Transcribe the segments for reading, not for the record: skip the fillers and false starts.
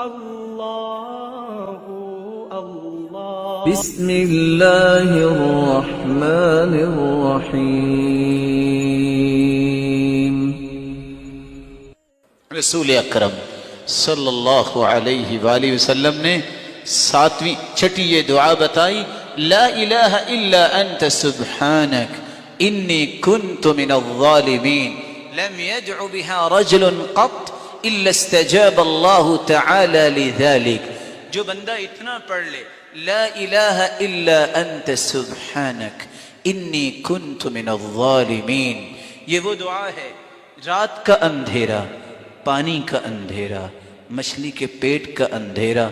اللہ اللہ بسم اللہ الرحمن الرحیم۔ رسول اکرم صلی اللہ علیہ وآلہ وسلم نے چھٹی یہ دعا بتائی، لا الہ الا انت سبحانک انی کنت من الظالمین لم يدع بها رجل قط الا استجاب اللہ تعالی لذلك۔ جو بندہ اتنا پڑھ لے، لا الہ الا انت سبحانک انی کنت من الظالمین، یہ وہ دعا ہے رات کا اندھیرا، پانی کا اندھیرا، مچھلی کے پیٹ کا اندھیرا،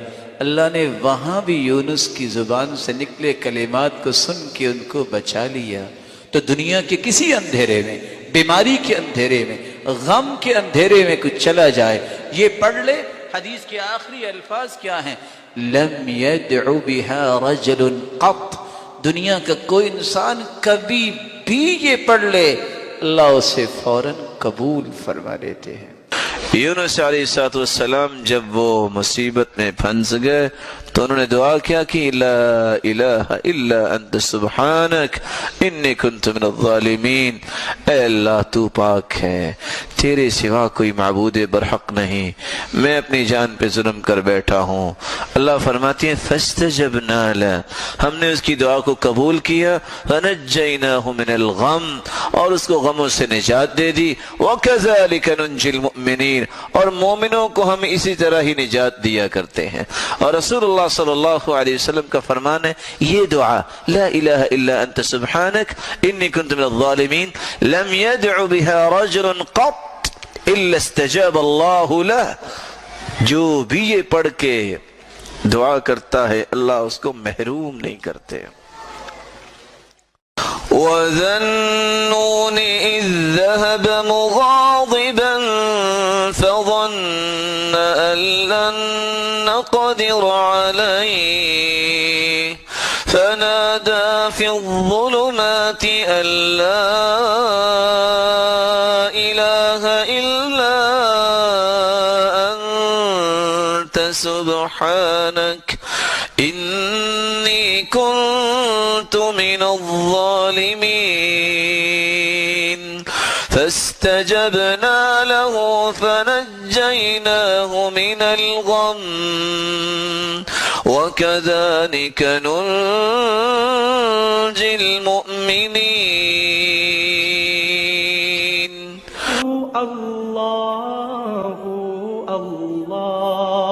اللہ نے وہاں بھی یونس کی زبان سے نکلے کلمات کو سن کے ان کو بچا لیا۔ تو دنیا کے کسی اندھیرے میں، بیماری کے اندھیرے میں، غم کے اندھیرے میں کچھ چلا جائے، یہ پڑھ لے۔ حدیث کے آخری الفاظ کیا ہیں؟ لم يدع بها رجل قط، دنیا کا کوئی انسان کبھی بھی یہ پڑھ لے، اللہ اسے فوراً قبول فرما لیتے ہیں۔ یونس علیہ السلام جب وہ مصیبت میں پھنس گئے تو انہوں نے دعا کیا کہ لا الہ الا انت سبحانک انی کنت من الظالمین، اے اللہ تو پاک ہے، تیرے سوا کوئی معبود برحق نہیں، میں اپنی جان پہ ظلم کر بیٹھا ہوں۔ اللہ فرماتی ہیں فاستجبنا لہ، ہم نے اس کی دعا کو قبول کیا، فنجیناہ من الغم، اور اس کو غموں سے نجات دے دی، وکذالک ننجی المؤمنین، اور مومنوں کو ہم اسی طرح ہی نجات دیا کرتے ہیں۔ اور رسول اللہ صلی اللہ علیہ وسلم کا فرمان ہے یہ دعا لا الہ الا انت سبحانک انی کنت من الظالمین لم يدع بها رجل قط الا استجاب اللہ لہ، جو بھی یہ پڑھ کے دعا کرتا ہے اللہ اس کو محروم نہیں کرتے۔ وَذَا النُّونِ إِذ ذَهَبَ مُغَاضِبًا فَظَنَّ أَن لَّن نَّقْدِرَ عَلَيْهِ فَنَادَىٰ فِي الظُّلُمَاتِ أَن لَّا إِلَٰهَ إِلَّا أَنتَ سُبْحَانَكَ إِنِّي كُنتُ مِنَ الظَّالِمِينَ فاستجبنا له فنجيناه من الغم وكذلك ننجي المؤمنين۔ اللہ اللہ